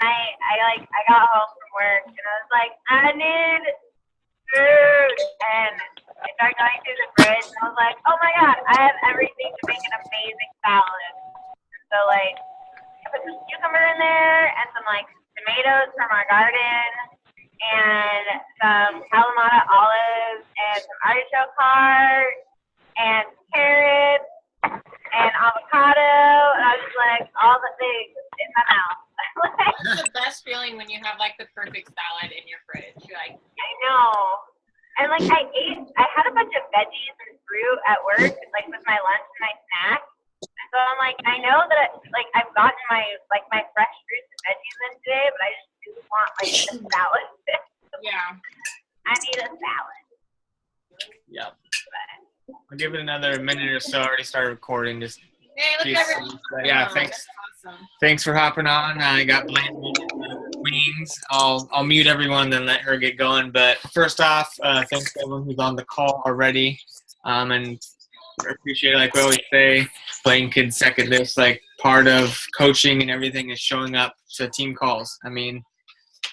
I got home from work and I was like, I need food. And I started going through the fridge and I was like, oh my god, I have everything to make an amazing salad. So like, I put some cucumber in there and some like tomatoes from our garden and some Kalamata olives and some artichoke heart and carrots and avocado. And I was just like, all the things in my mouth. It's the best feeling when you have like the perfect salad in your fridge. You're like, I know. And like I had a bunch of veggies and fruit at work, like with my lunch and my snack. So I'm like, I know that like I've gotten my fresh fruits and veggies in today, but I just do want like a salad. yeah. I need a salad. Yep. I'll give it another minute or so. I already started recording. Just Hey, look at everyone. yeah, thanks. Awesome. Thanks for hopping on. I got blayne wings. I'll mute everyone, then let her get going. But first off, thanks to everyone who's on the call already. And I appreciate it. Like we always say, blayne could second this. Like part of coaching and everything is showing up to team calls. I mean,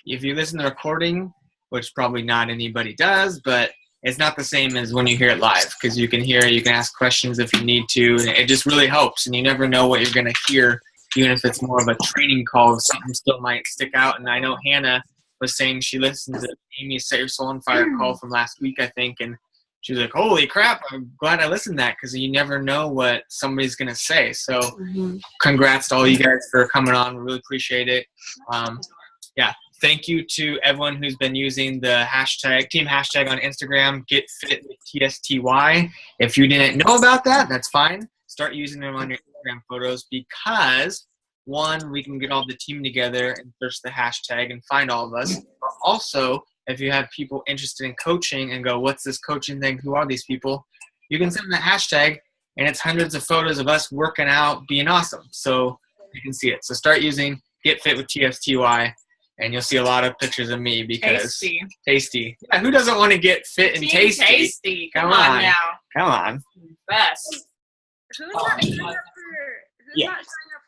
if you listen to the recording, which probably not anybody does, but it's not the same as when you hear it live because you can hear, you can ask questions if you need to, and it just really helps. And you never know what you're going to hear, even if it's more of a training call. Something still might stick out. And I know Hannah was saying she listened to Amy's Set Your Soul on Fire call from last week, I think, and she was like, holy crap, I'm glad I listened to that because you never know what somebody's going to say. So congrats to all you guys for coming on. We really appreciate it. Yeah. Thank you to everyone who's been using the team hashtag on Instagram, GetFitWithTSTY. If you didn't know about that, that's fine. Start using them on your Instagram photos because, one, we can get all the team together and search the hashtag and find all of us. But also, if you have people interested in coaching and go, what's this coaching thing? Who are these people? You can send that hashtag, and it's hundreds of photos of us working out, being awesome. So you can see it. So start using GetFitWithTSTY. And you'll see a lot of pictures of me because tasty. Yeah, who doesn't want to get fit and tasty? Tasty. Come on now. Come on. Best. Who's not showing up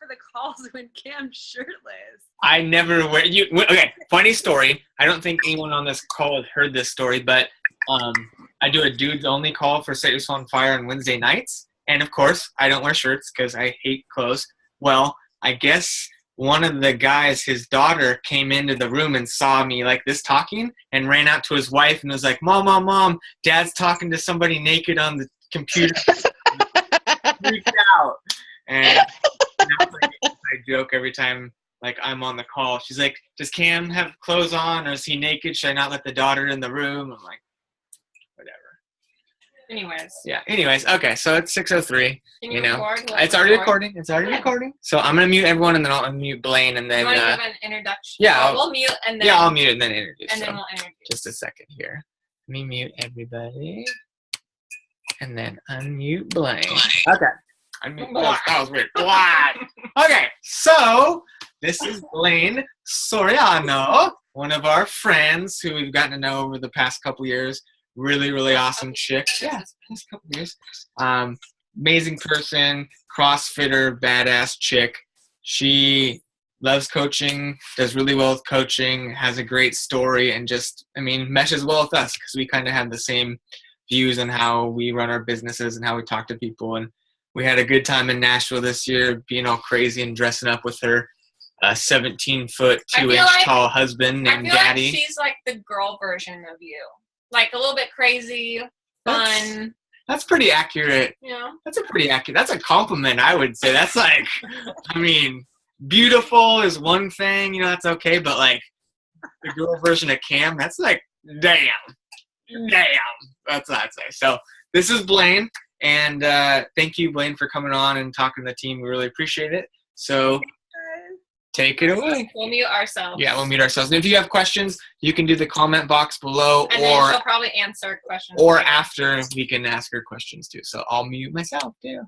for the calls when Cam's shirtless? I never wear you. Okay, funny story. I don't think anyone on this call has heard this story, but I do a dudes only call for Set Your Soul on Fire on Wednesday nights, and of course I don't wear shirts because I hate clothes. Well, I guess one of the guys, his daughter, came into the room and saw me like this talking and ran out to his wife and was like, Mom, Dad's talking to somebody naked on the computer. Freaked out. And now I joke every time like I'm on the call. She's like, does Cam have clothes on or is he naked? Should I not let the daughter in the room? I'm like, whatever. Anyways, okay, so it's 6:03. Can you record? It's already recording. Recording. So I'm gonna mute everyone and then I'll unmute Blayne and then. You want to give an introduction? Yeah, we'll mute and then. Yeah, I'll mute and then introduce. And then we'll introduce. Just a second here. Let me mute everybody, and then unmute Blayne. Okay. That was weird. Okay, so this is Blayne Soriano, one of our friends who we've gotten to know over the past couple years. Really, really awesome chick. Yeah, past couple years. Amazing person, CrossFitter, badass chick. She loves coaching, does really well with coaching, has a great story, and just, meshes well with us because we kind of have the same views on how we run our businesses and how we talk to people. And we had a good time in Nashville this year, being all crazy and dressing up with her 17-foot, 2-inch tall husband named Daddy. Like she's like the girl version of you. Like a little bit crazy, fun. That's pretty accurate. Yeah. That's a compliment, I would say. That's like, beautiful is one thing, that's okay. But like the girl version of Cam, that's like, damn. That's what I'd say. So this is Blayne. And thank you, Blayne, for coming on and talking to the team. We really appreciate it. So take it away. We'll mute ourselves. Yeah, we'll mute ourselves. And if you have questions, you can do the comment box below, and then she'll probably answer questions. Or after, we can ask her questions too. So I'll mute myself too.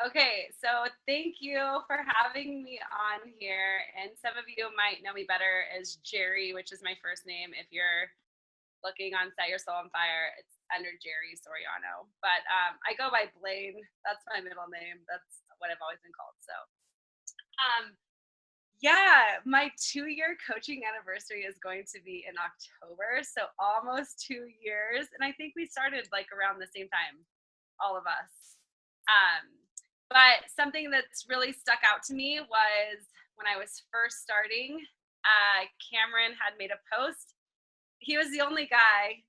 Okay, so thank you for having me on here. And some of you might know me better as Jerry, which is my first name. If you're looking on Set Your Soul on Fire, it's under Jerry Soriano. But I go by Blayne. That's my middle name. That's what I've always been called. So Yeah, my 2-year coaching anniversary is going to be in October, so almost 2 years. And I think we started like around the same time, all of us. But something that's really stuck out to me was when I was first starting, Cameron had made a post. He was the only guy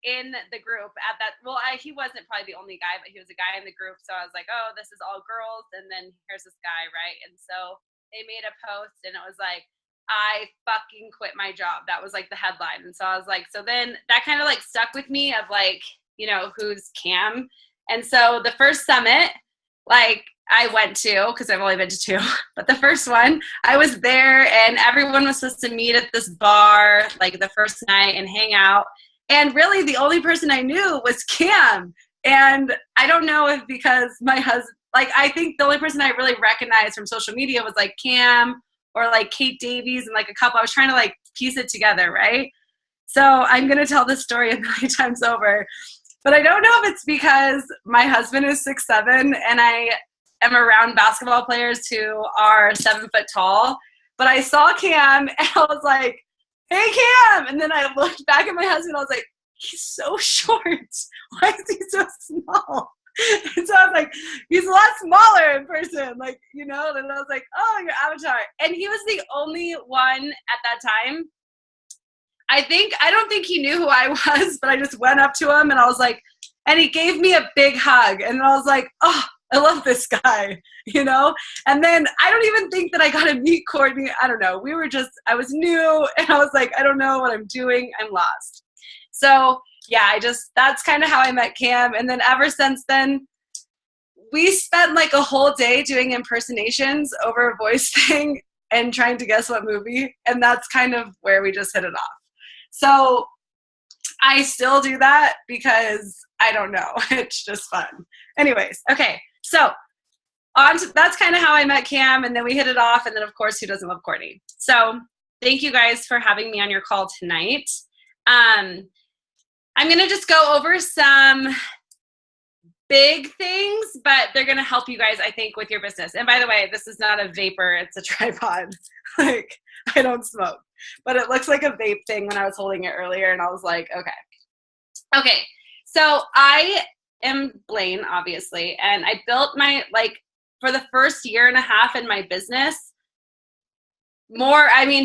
in the group at that. Well, he wasn't probably the only guy, but he was a guy in the group. So I was like, oh, this is all girls. And then here's this guy, right? And so they made a post and it was like, I fucking quit my job. That was like the headline. And so I was like, so then that kind of like stuck with me of like, you know, who's Cam? And so the first summit, like I went to, because I've only been to 2, but the first one, I was there and everyone was supposed to meet at this bar like the first night and hang out. And really the only person I knew was Cam. And I don't know if because my husband, like I think the only person I really recognized from social media was like Cam or like Kate Davies and like a couple. I was trying to like piece it together, right? So I'm going to tell this story a million times over. But I don't know if it's because my husband is 6'7" and I am around basketball players who are 7 foot tall. But I saw Cam and I was like, hey, Cam. And then I looked back at my husband. I was like, he's so short. Why is he so small? And so I was like, he's a lot smaller in person. Like, you know, and I was like, oh, your avatar. And he was the only one at that time. I don't think he knew who I was, but I just went up to him and I was like, and he gave me a big hug. And I was like, oh, I love this guy, you know? And then I don't even think that I got to meet Courtney. I don't know. I was new and I was like, I don't know what I'm doing. I'm lost. So yeah, that's kind of how I met Cam. And then ever since then, we spent like a whole day doing impersonations over a voice thing and trying to guess what movie. And that's kind of where we just hit it off. So I still do that because I don't know. It's just fun. Anyways, okay. So that's kind of how I met Cam, and then we hit it off, and then of course, who doesn't love Courtney? So thank you guys for having me on your call tonight. I'm gonna just go over some big things, but they're gonna help you guys, I think, with your business. And by the way, this is not a vapor, it's a tripod. Like, I don't smoke, but it looks like a vape thing when I was holding it earlier, and I was like, okay. So I am Blayne, obviously, and I built my, like, for the first year and a half in my business,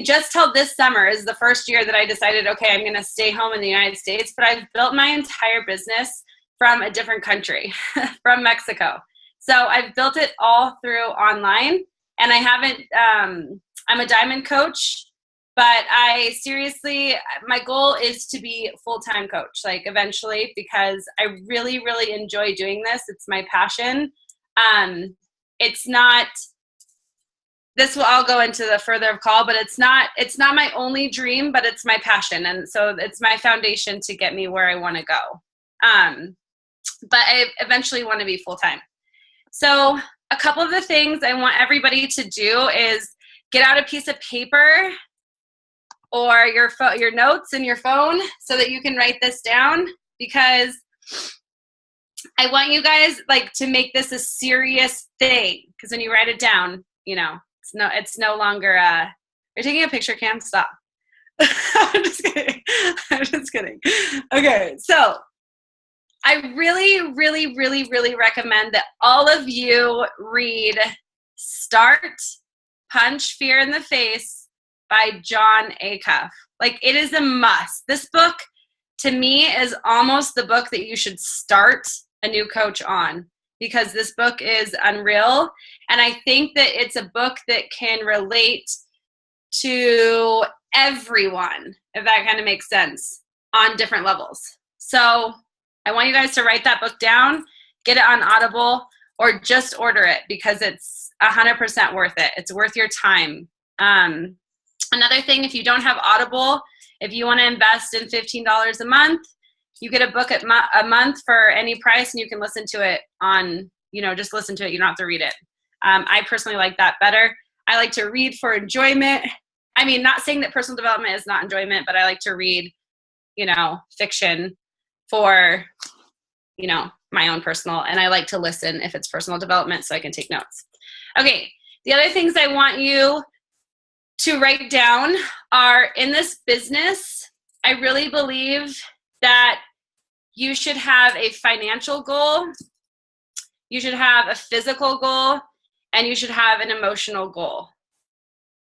just till this summer is the first year that I decided, okay, I'm going to stay home in the United States, but I've built my entire business from a different country, from Mexico. So I've built it all through online, and I haven't, I'm a diamond coach, but my goal is to be full-time coach, like eventually, because I really, really enjoy doing this. It's my passion. I'll go into the further of call, but it's not my only dream, but it's my passion. And so it's my foundation to get me where I want to go. But I eventually want to be full-time. So a couple of the things I want everybody to do is get out a piece of paper or your notes in your phone so that you can write this down, because I want you guys like to make this a serious thing. Because when you write it down, you know, it's no longer you're taking a picture, Cam? Stop. I'm just kidding. Okay, so I really, really, really, really recommend that all of you read Start, Punch Fear in the Face by Jon Acuff. Like, it is a must. This book, to me, is almost the book that you should start a new coach on, because this book is unreal. And I think that it's a book that can relate to everyone, if that kind of makes sense, on different levels. So I want you guys to write that book down, get it on Audible, or just order it, because it's 100% worth it. It's worth your time. Another thing, if you don't have Audible, if you want to invest in $15 a month, you get a book a month for any price, and you can listen to it on, just listen to it. You don't have to read it. I personally like that better. I like to read for enjoyment. I mean, not saying that personal development is not enjoyment, but I like to read, fiction for, my own personal, and I like to listen if it's personal development so I can take notes. Okay. The other things I want you to write down are, in this business, I really believe that you should have a financial goal, you should have a physical goal, and you should have an emotional goal.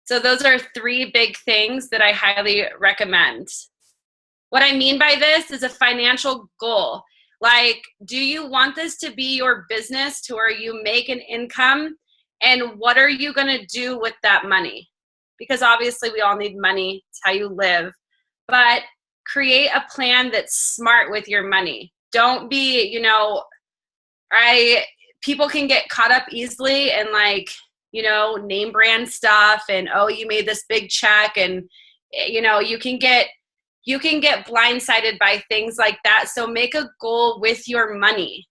So those are 3 big things that I highly recommend. What I mean by this is a financial goal. Like, do you want this to be your business to where you make an income? And what are you going to do with that money? Because obviously we all need money. It's how you live. But create a plan that's smart with your money. Don't be, people can get caught up easily in like, name brand stuff and, oh, you made this big check, and, you can get blindsided by things like that. So make a goal with your money.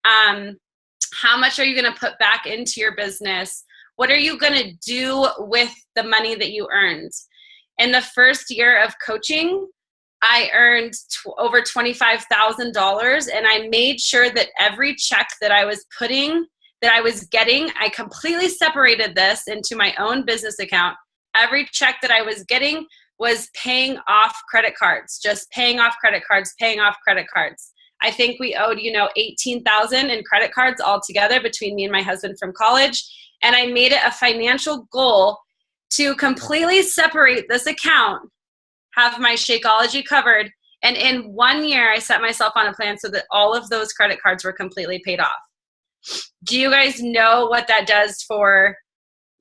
How much are you going to put back into your business? What are you going to do with the money that you earned? In the first year of coaching, I earned over $25,000, and I made sure that every check that I was getting, I completely separated this into my own business account. Every check that I was getting was paying off credit cards, just paying off credit cards, paying off credit cards. I think we owed, $18,000 in credit cards altogether between me and my husband from college. And I made it a financial goal to completely separate this account, have my Shakeology covered. And in 1 year, I set myself on a plan so that all of those credit cards were completely paid off. Do you guys know what that does for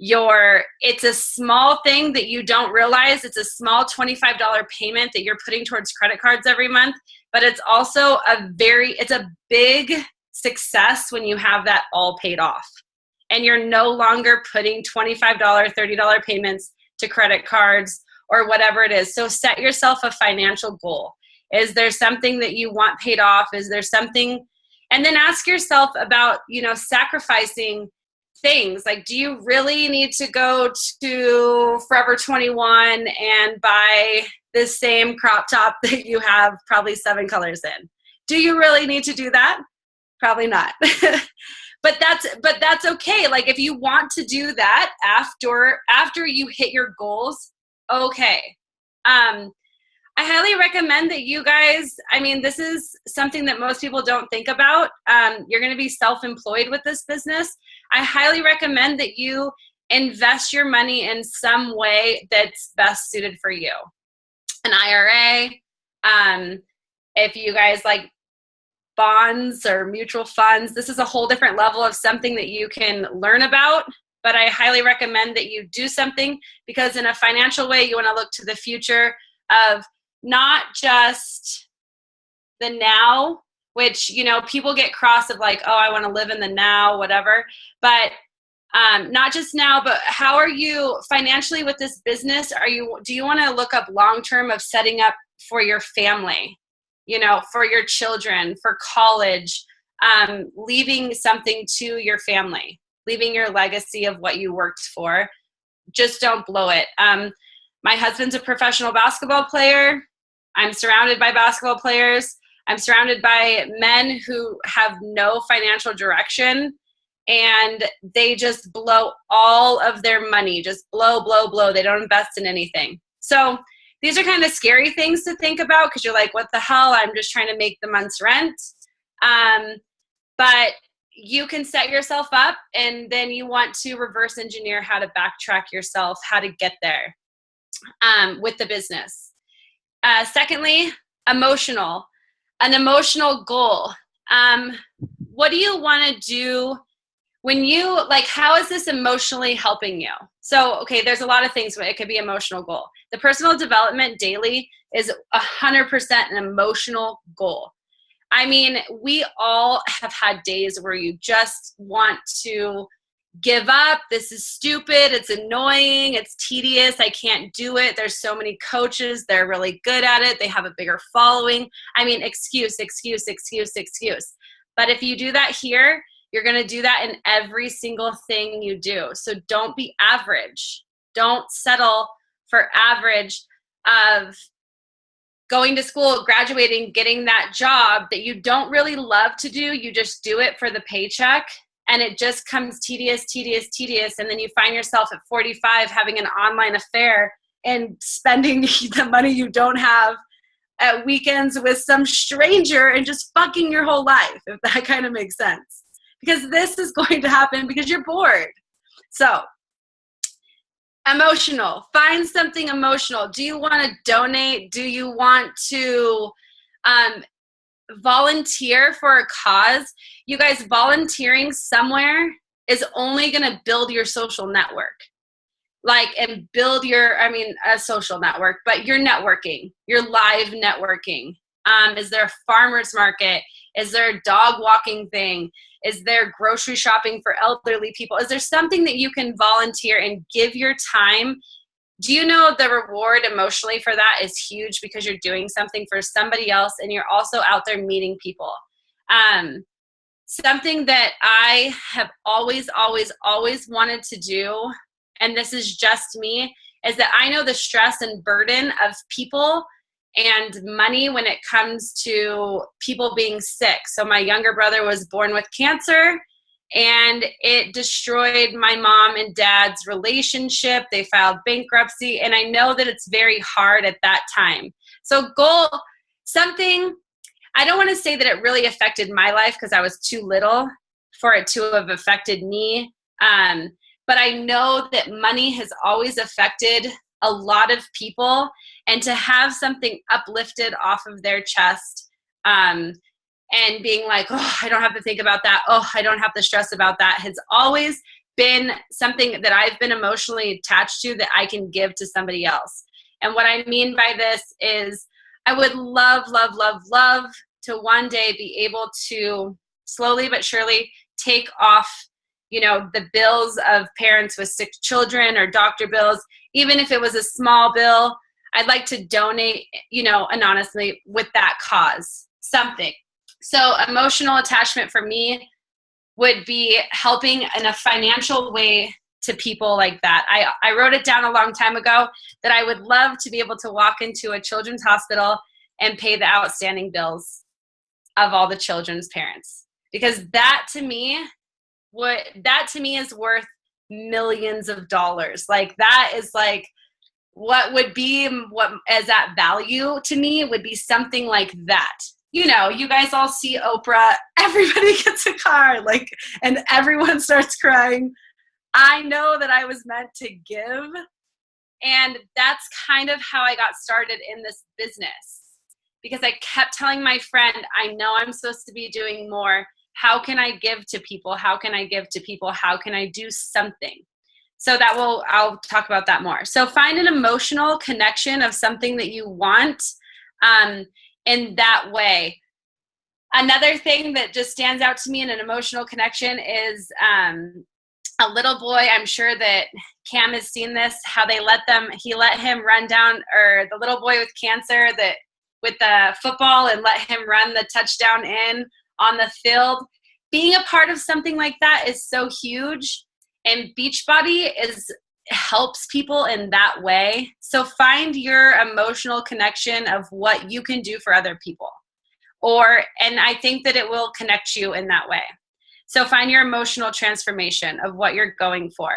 it's a small thing that you don't realize. It's a small $25 payment that you're putting towards credit cards every month, but it's also it's a big success when you have that all paid off and you're no longer putting $25, $30 payments to credit cards or whatever it is. So set yourself a financial goal. Is there something that you want paid off? Is there something? And then ask yourself about, sacrificing things. Like, do you really need to go to Forever 21 and buy the same crop top that you have probably 7 colors in? Do you really need to do that? Probably not. But that's okay. Like, if you want to do that after you hit your goals, okay. I highly recommend that you guys, this is something that most people don't think about. You're going to be self-employed with this business. I highly recommend that you invest your money in some way that's best suited for you. An IRA, if you guys like bonds or mutual funds, this is a whole different level of something that you can learn about. But I highly recommend that you do something, because in a financial way, you want to look to the future of not just the now, which, people get cross of like, oh, I want to live in the now, whatever. But not just now, but how are you financially with this business? Do you want to look up long-term of setting up for your family, for your children, for college, leaving something to your family, leaving your legacy of what you worked for? Just don't blow it. My husband's a professional basketball player. I'm surrounded by basketball players. I'm surrounded by men who have no financial direction, and they just blow all of their money, just blow. They don't invest in anything. So these are kind of scary things to think about, because you're like, what the hell? I'm just trying to make the month's rent. But you can set yourself up, and then you want to reverse engineer how to backtrack yourself, how to get there with the business. Secondly, an emotional goal. What do you want to do when you, like, how is this emotionally helping you? So, okay, there's a lot of things. It could be emotional goal. The personal development daily is 100% an emotional goal. We all have had days where you just want to give up. This is stupid. It's annoying. It's tedious. I can't do it. There's so many coaches. They're really good at it. They have a bigger following. Excuse. But if you do that here, you're going to do that in every single thing you do. So don't be average. Don't settle for average of going to school, graduating, getting that job that you don't really love to do. You just do it for the paycheck. and it just comes tedious, and then you find yourself at 45 having an online affair and spending the money you don't have at weekends with some stranger and just fucking your whole life, if that kind of makes sense. Because this is going to happen because you're bored. So, emotional. Find something emotional. Do you want to donate? Do you want to volunteer for a cause? You guys, volunteering somewhere is only going to build your social network. And build a social network, but your networking, your live networking. Is there a farmer's market? Is there a dog walking thing? Is there grocery shopping for elderly people? Is there something that you can volunteer and give your time? Do you know the reward emotionally for that is huge because you're doing something for somebody else and you're also out there meeting people. Something that I have always wanted to do, and this is just me, is that I know the stress and burden of people and money when it comes to people being sick. So my younger brother was born with cancer, and it destroyed my mom and dad's relationship. They filed bankruptcy, and I know that it's very hard at that time. So I don't want to say that it really affected my life because I was too little for it to have affected me. But I know that money has always affected a lot of people, and to have something uplifted off of their chest and being like, oh, I don't have to think about that. Oh, I don't have to stress about that has always been something that I've been emotionally attached to that I can give to somebody else. And what I mean by this is I would love to one day be able to slowly but surely take off the bills of parents with sick children or doctor bills. Even if it was a small bill, I'd like to donate, anonymously with that cause, something. So emotional attachment for me would be helping in a financial way to people like that. I wrote it down a long time ago that I would love to be able to walk into a children's hospital and pay the outstanding bills of all the children's parents. Because that to me is worth millions of dollars. That is what would be what as that value to me would be something like that. You guys all see Oprah, everybody gets a car, and everyone starts crying. I know that I was meant to give, and that's kind of how I got started in this business, because I kept telling my friend, I know I'm supposed to be doing more. How can I give to people? How can I give to people? How can I do something? So I'll talk about that more. So find an emotional connection of something that you want in that way. Another thing that just stands out to me in an emotional connection is a little boy. I'm sure that Cam has seen this, how he let him run down, or the little boy with cancer with the football, and let him run the touchdown in on the field. Being a part of something like that is so huge, and Beachbody helps people in that way. So find your emotional connection of what you can do for other people, and I think that it will connect you in that way. So find your emotional transformation of what you're going for.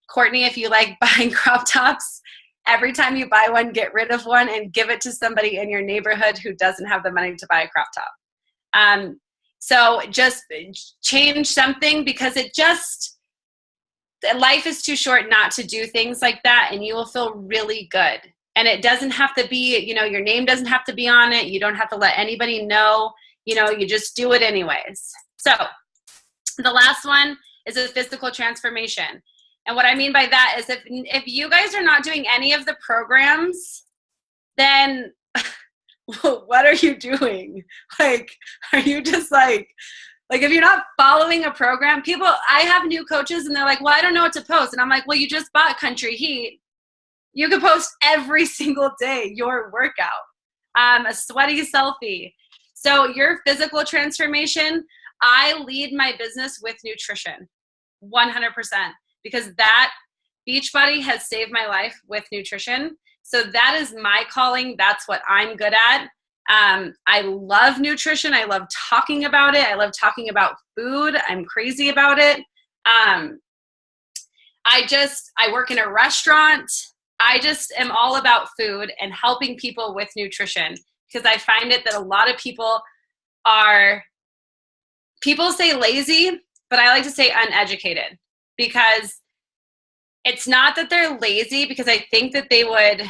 Courtney, if you like buying crop tops, every time you buy one, get rid of one and give it to somebody in your neighborhood who doesn't have the money to buy a crop top. So just change something, because life is too short not to do things like that, and you will feel really good. And it doesn't have to be, your name doesn't have to be on it. You don't have to let anybody know, you just do it anyways. So the last one is a physical transformation. And what I mean by that is if you guys are not doing any of the programs, then what are you doing? Are you just if you're not following a program, I have new coaches and they're like, well, I don't know what to post. And I'm like, well, you just bought Country Heat. You can post every single day your workout, a sweaty selfie. So your physical transformation, I lead my business with nutrition, 100%, because that Beachbody has saved my life with nutrition. So that is my calling. That's what I'm good at. I love nutrition. I love talking about it. I love talking about food. I'm crazy about it. I work in a restaurant. I just am all about food and helping people with nutrition, because I find it that a lot of people say lazy, but I like to say uneducated, because it's not that they're lazy, because I think that they would,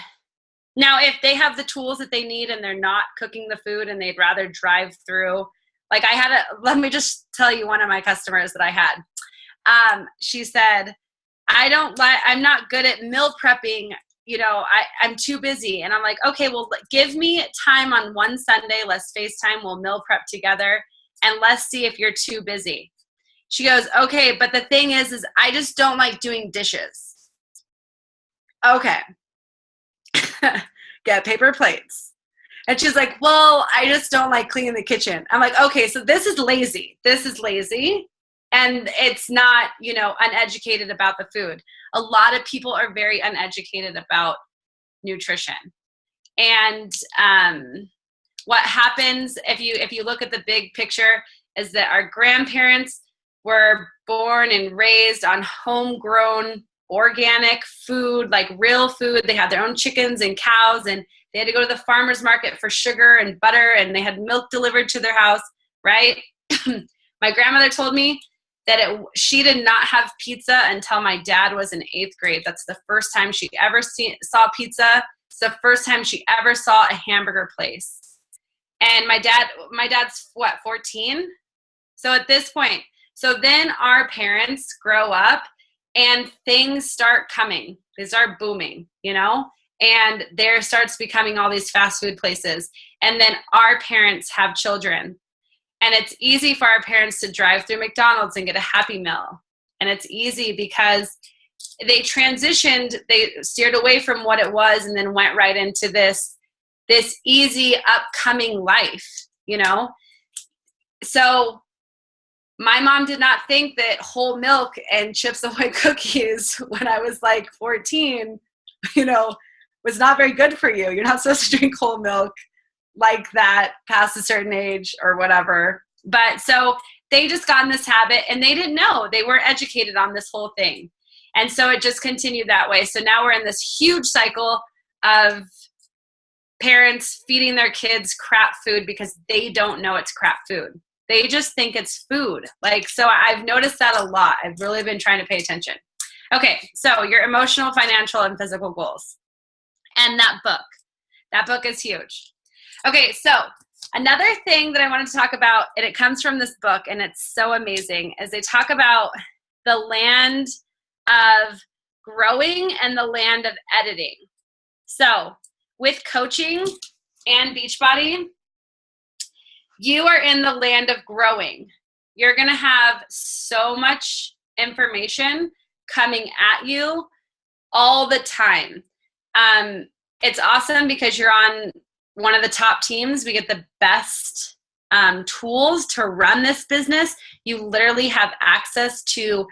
now if they have the tools that they need and they're not cooking the food and they'd rather drive through, like let me just tell you one of my customers that I had. She said, I'm not good at meal prepping. I'm too busy. And I'm like, okay, well, give me time on one Sunday. Let's FaceTime. We'll meal prep together and let's see if you're too busy. She goes, okay, but the thing is I just don't like doing dishes. Okay. Get paper plates. And she's like, well, I just don't like cleaning the kitchen. I'm like, okay, so this is lazy. And it's not, uneducated about the food. A lot of people are very uneducated about nutrition. And what happens if you look at the big picture is that our grandparents were born and raised on homegrown organic food, like real food. They had their own chickens and cows, and they had to go to the farmer's market for sugar and butter, and they had milk delivered to their house, right? My grandmother told me that she did not have pizza until my dad was in 8th grade. That's the first time she ever saw pizza. It's the first time she ever saw a hamburger place. And my dad's what, 14? So at this point, so then our parents grow up and things start coming. They start booming, and there starts becoming all these fast food places. And then our parents have children. And it's easy for our parents to drive through McDonald's and get a Happy Meal. And it's easy because they transitioned, they steered away from what it was and then went right into this easy upcoming life, So my mom did not think that whole milk and Chips Ahoy cookies when I was like 14, was not very good for you. You're not supposed to drink whole milk like that past a certain age or whatever. But so they just got in this habit and they didn't know. They weren't educated on this whole thing. And so it just continued that way. So now we're in this huge cycle of parents feeding their kids crap food because they don't know it's crap food. They just think it's food. So I've noticed that a lot. I've really been trying to pay attention. Okay, so your emotional, financial, and physical goals. And that book is huge. Okay, so another thing that I wanted to talk about, and it comes from this book, and it's so amazing, is they talk about the land of growing and the land of editing. So with coaching and Beachbody, you are in the land of growing. You're going to have so much information coming at you all the time. It's awesome because you're on one of the top teams. We get the best tools to run this business. You literally have access to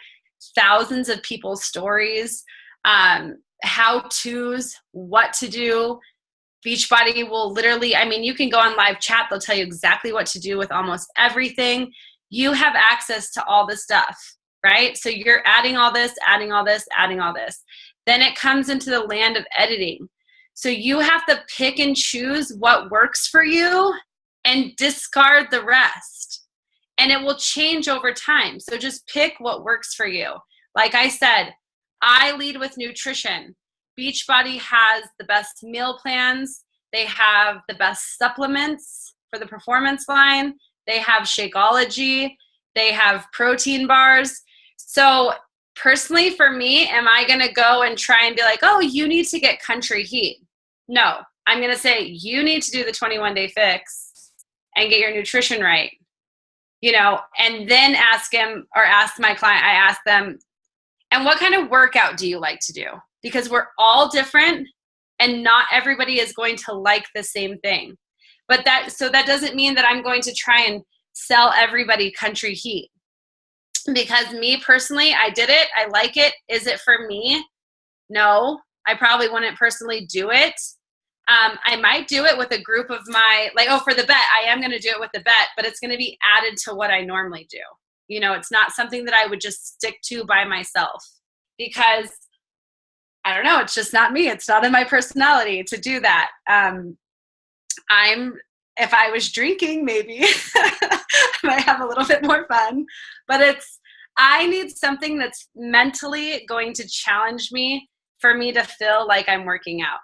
thousands of people's stories, how-tos, what to do. Beachbody will literally, you can go on live chat. They'll tell you exactly what to do with almost everything. You have access to all this stuff, right? So you're adding all this, adding all this, adding all this. Then it comes into the land of editing. So you have to pick and choose what works for you and discard the rest. And it will change over time. So just pick what works for you. Like I said, I lead with nutrition. Beachbody has the best meal plans. They have the best supplements for the performance line. They have Shakeology. They have protein bars. So personally for me, am I going to go and try and be like, oh, you need to get Country Heat? No, I'm going to say you need to do the 21-day fix and get your nutrition right, and then ask my client, I ask them, and what kind of workout do you like to do? Because we're all different and not everybody is going to like the same thing. But that doesn't mean that I'm going to try and sell everybody Country Heat. Because me personally, I did it. I like it. Is it for me? No, I probably wouldn't personally do it. I might do it with a group of for the bet, I am going to do it with the bet, but it's going to be added to what I normally do. It's not something that I would just stick to by myself because I don't know, it's just not me. It's not in my personality to do that. If I was drinking, maybe I might have a little bit more fun, but I need something that's mentally going to challenge me for me to feel like I'm working out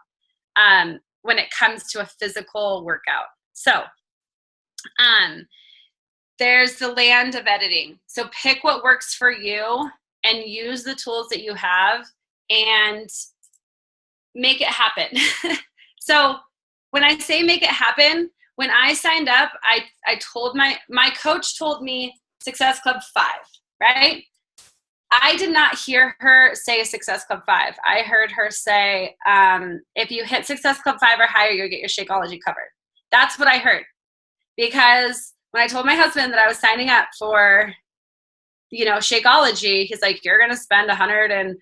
when it comes to a physical workout. So there's the land of editing. So pick what works for you and use the tools that you have and make it happen. So when I say make it happen, when I signed up, I told my coach told me Success Club 5, right? I did not hear her say Success Club 5. I heard her say, if you hit Success Club 5 or higher, you'll get your Shakeology covered. That's what I heard. Because when I told my husband that I was signing up for, Shakeology, he's like, you're going to spend $130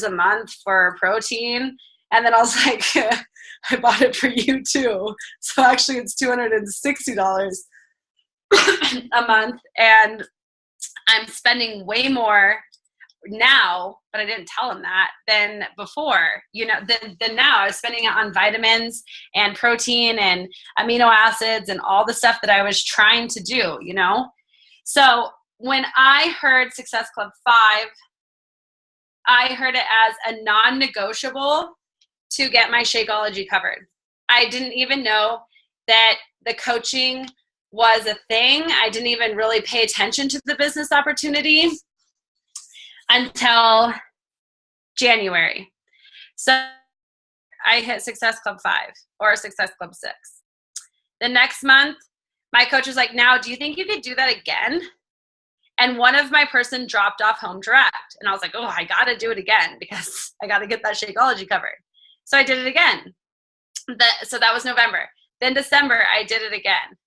a month for protein. And then I was like, I bought it for you too. So actually it's $260 a month. And I'm spending way more now, but I didn't tell him that, than before, than now. I was spending it on vitamins and protein and amino acids and all the stuff that I was trying to do, So when I heard Success Club 5, I heard it as a non-negotiable to get my Shakeology covered. I didn't even know that the coaching was a thing. I didn't even really pay attention to the business opportunity until January. So I hit Success Club 5 or Success Club 6. The next month, my coach was like, now, do you think you could do that again? And one of my person dropped off home direct. And I was like, oh, I got to do it again because I got to get that Shakeology covered. So I did it again. So that was November. Then December, I did it again.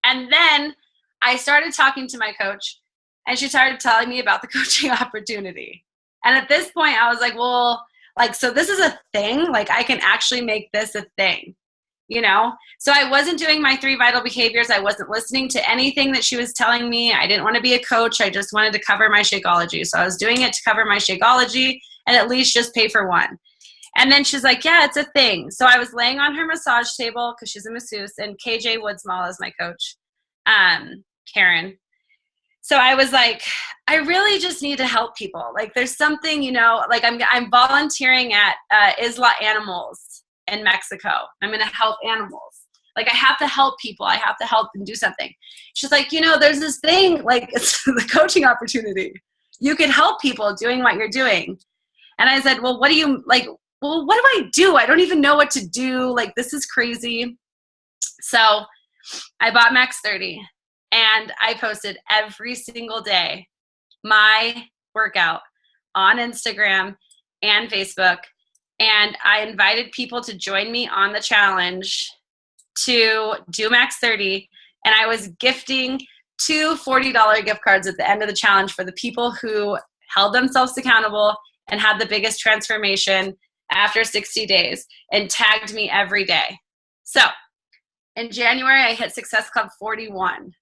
And then I started talking to my coach, and she started telling me about the coaching opportunity. And at this point, I was like, well, so this is a thing? I can actually make this a thing, So I wasn't doing my 3 vital behaviors. I wasn't listening to anything that she was telling me. I didn't want to be a coach. I just wanted to cover my Shakeology. So I was doing it to cover my Shakeology and at least just pay for one. And then she's like, yeah, it's a thing. So I was laying on her massage table because she's a masseuse, and KJ Woodsmall is my coach, Karen. So I was like, I really just need to help people. There's something, I'm volunteering at Isla Animals in Mexico. I'm going to help animals. I have to help people. I have to help them do something. She's like, there's this thing, it's the coaching opportunity. You could help people doing what you're doing. And I said, well, what do I do? I don't even know what to do. This is crazy. So I bought Max 30 and I posted every single day my workout on Instagram and Facebook. And I invited people to join me on the challenge to do Max 30. And I was gifting 2 $40 gift cards at the end of the challenge for the people who held themselves accountable and had the biggest transformation after 60 days and tagged me every day. So in January, I hit Success Club 41.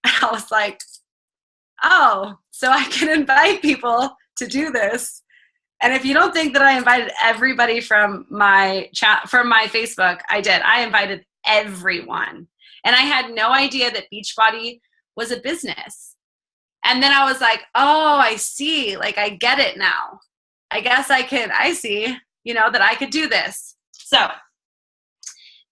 I was like, oh, so I can invite people to do this. And if you don't think that I invited everybody from my Facebook, I did. I invited everyone. And I had no idea that Beachbody was a business. And then I was like, oh, I see. I get it now. I guess I see, that I could do this. So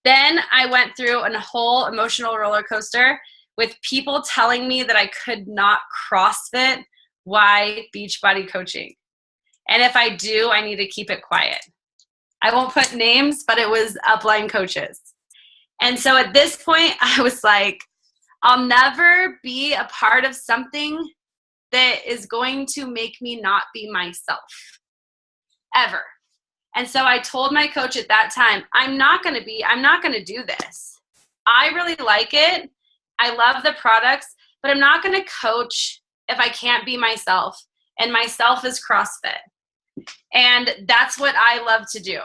then I went through a whole emotional roller coaster with people telling me that I could not CrossFit. Why Beachbody coaching? And if I do, I need to keep it quiet. I won't put names, but it was upline coaches. And so at this point, I was like, I'll never be a part of something that is going to make me not be myself. Ever. And so I told my coach at that time, I'm not going to do this. I really like it. I love the products, but I'm not going to coach if I can't be myself. And myself is CrossFit. And that's what I love to do.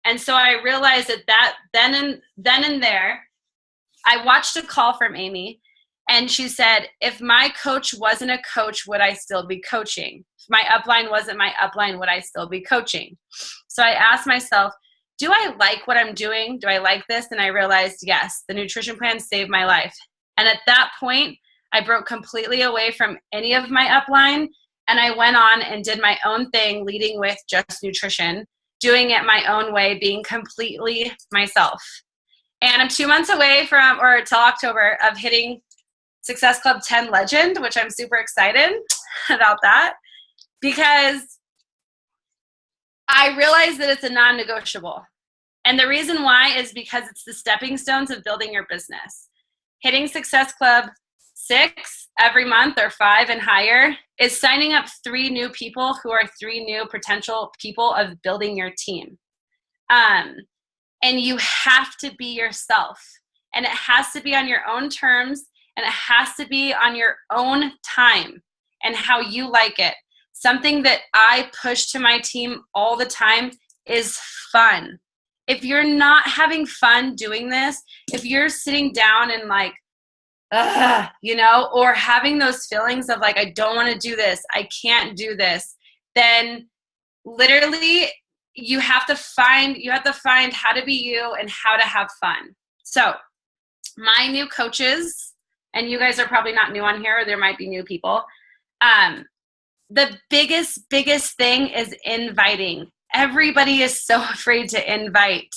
And so I realized that then and there, I watched a call from Amy, and she said, if my coach wasn't a coach, would I still be coaching? If my upline wasn't my upline, would I still be coaching? So I asked myself, do I like what I'm doing? Do I like this? And I realized, yes, the nutrition plan saved my life. And at that point, I broke completely away from any of my upline, and I went on and did my own thing, leading with just nutrition, doing it my own way, being completely myself. And I'm 2 months away from, or till October, of hitting Success Club 10 Legend, which I'm super excited about that, because I realize that it's a non-negotiable. And the reason why is because it's the stepping stones of building your business. Hitting Success Club 6 every month, or 5 and higher, is signing up 3 new people who are 3 new potential people of building your team. And you have to be yourself. And it has to be on your own terms, and it has to be on your own time and how you like it. Something that I push to my team all the time is fun. If you're not having fun doing this, if you're sitting down and like, or having those feelings of like, I don't want to do this, I can't do this, then literally you have to find how to be you and how to have fun. So my new coaches, and you guys are probably not new on here, or there might be new people. The biggest thing is inviting. Everybody is so afraid to invite.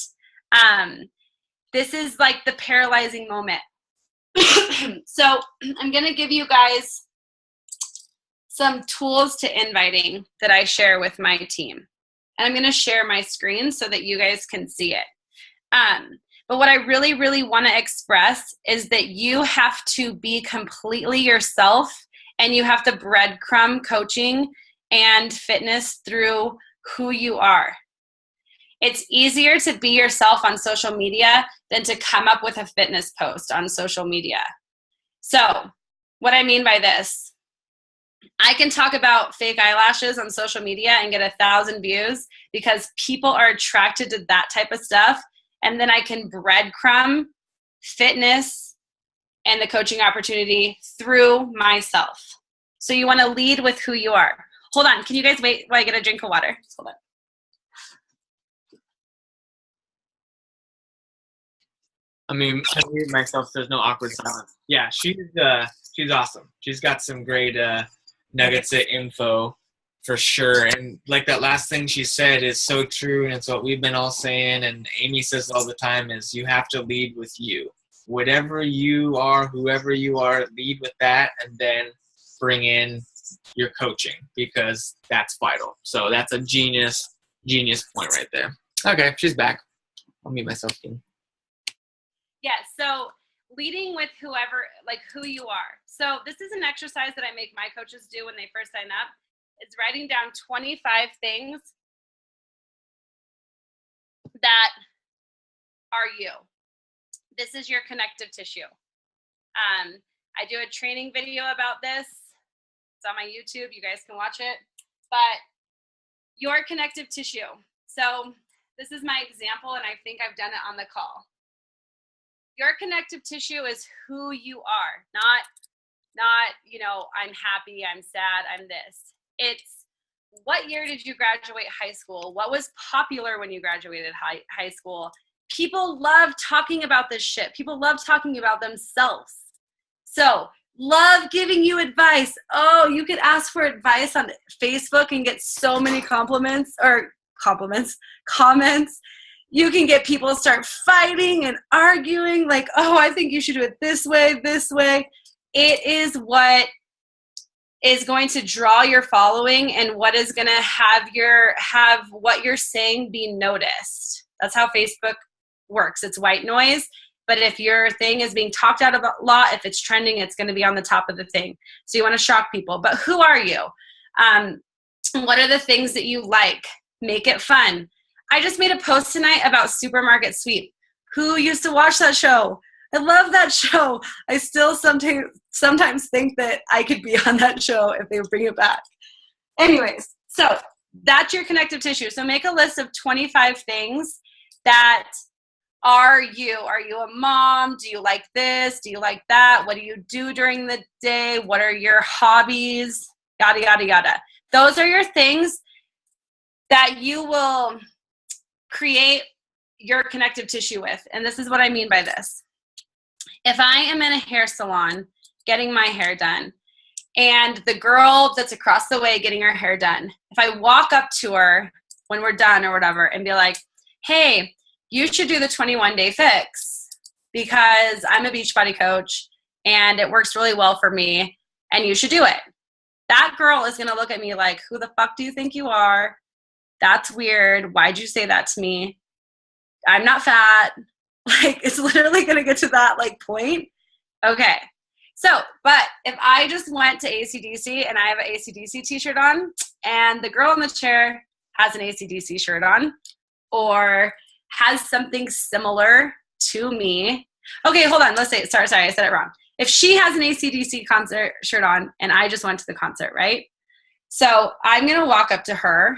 This is like the paralyzing moment. So I'm going to give you guys some tools to inviting that I share with my team. And I'm going to share my screen so that you guys can see it. But what I really, really want to express is that you have to be completely yourself, and you have to breadcrumb coaching and fitness through who you are. It's easier to be yourself on social media than to come up with a fitness post on social media. So what I mean by this, I can talk about fake eyelashes on social media and get 1,000 views because people are attracted to that type of stuff. And then I can breadcrumb fitness and the coaching opportunity through myself. So you want to lead with who you are. Hold on. Can you guys wait while I get a drink of water? Hold on. I mean, I mute myself. There's no awkward silence. Yeah, she's awesome. She's got some great nuggets of info for sure. And like that last thing she said is so true, and it's what we've been all saying. And Amy says all the time is you have to lead with you. Whatever you are, whoever you are, lead with that, and then bring in your coaching because that's vital. So that's a genius point right there. Okay, she's back. I'll mute myself again. Yeah, so leading with whoever, like who you are. So this is an exercise that I make my coaches do when they first sign up. It's writing down 25 things that are you. This is your connective tissue. I do a training video about this. It's on my YouTube. You guys can watch it. But your connective tissue. So this is my example, and I think I've done it on the call. Your connective tissue is who you are, not I'm happy, I'm sad, I'm this. It's what year did you graduate high school? What was popular when you graduated high school? People love talking about this shit. People love talking about themselves. So love giving you advice. Oh, you could ask for advice on Facebook and get so many comments. You can get people to start fighting and arguing like, oh, I think you should do it this way, this way. It is what is going to draw your following and what is going to have what you're saying be noticed. That's how Facebook works. It's white noise. But if your thing is being talked out a lot, if it's trending, it's going to be on the top of the thing. So you want to shock people. But who are you? What are the things that you like? Make it fun. I just made a post tonight about Supermarket Sweep. Who used to watch that show? I love that show. I still sometimes think that I could be on that show if they would bring it back. Anyways, so that's your connective tissue. So make a list of 25 things that are you? Are you a mom? Do you like this? Do you like that? What do you do during the day? What are your hobbies? Yada, yada, yada. Those are your things that you will create your connective tissue with. And this is what I mean by this. If I am in a hair salon getting my hair done, and the girl that's across the way getting her hair done, if I walk up to her when we're done or whatever and be like, hey, you should do the 21-day fix because I'm a Beachbody coach and it works really well for me and you should do it. That girl is going to look at me like, who the fuck do you think you are? That's weird. Why'd you say that to me? I'm not fat. Like, it's literally going to get to that like point. Okay. So, but if I just went to AC/DC and I have an AC/DC t-shirt on and the girl in the chair has an AC/DC shirt on or has something similar to me. Okay, hold on. Let's say, sorry, I said it wrong. If she has an AC/DC concert shirt on and I just went to the concert, right? So I'm going to walk up to her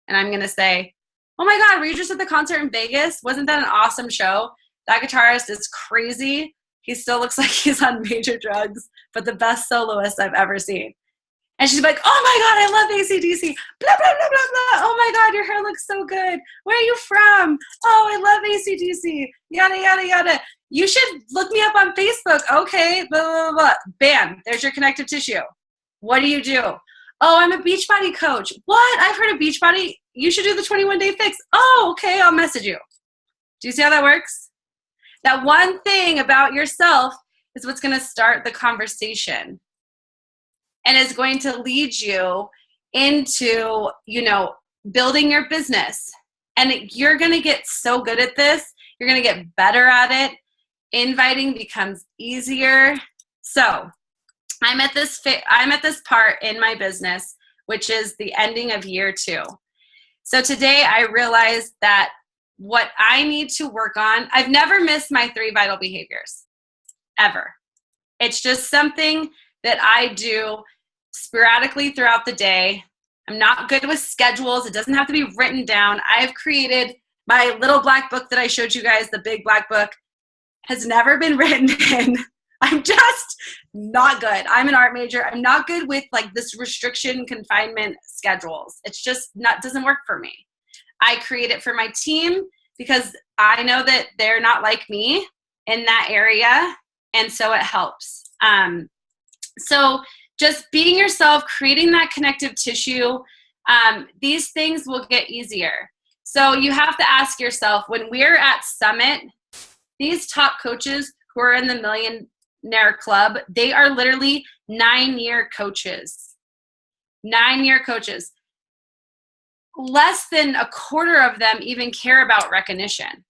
and I'm going to say, oh my God, were you just at the concert in Vegas? Wasn't that an awesome show? That guitarist is crazy. He still looks like he's on major drugs, but the best soloist I've ever seen. And she's like, oh my God, I love AC/DC. Blah, blah, blah, blah, blah. Oh my God, your hair looks so good. Where are you from? Oh, I love AC/DC. Yada, yada, yada. You should look me up on Facebook. Okay, blah, blah, blah, blah. Bam, there's your connective tissue. What do you do? Oh, I'm a Beachbody coach. What? I've heard of Beachbody. You should do the 21-day fix. Oh, okay, I'll message you. Do you see how that works? That one thing about yourself is what's going to start the conversation and is going to lead you into, building your business. And you're going to get so good at this. You're going to get better at it. Inviting becomes easier. So I'm at this part in my business, which is the ending of year 2. So today I realized that what I need to work on, I've never missed my 3 vital behaviors, ever. It's just something that I do sporadically throughout the day. I'm not good with schedules. It doesn't have to be written down. I've created my little black book that I showed you guys, the big black book, has never been written in. I'm just not good. I'm an art major. I'm not good with like this restriction confinement schedules. It's just doesn't work for me. I create it for my team because I know that they're not like me in that area, and so it helps. So just being yourself, creating that connective tissue, these things will get easier. So you have to ask yourself, when we're at Summit, these top coaches who are in the Millionaire Club, they are literally 9-year coaches. 9-year coaches. Less than a quarter of them even care about recognition.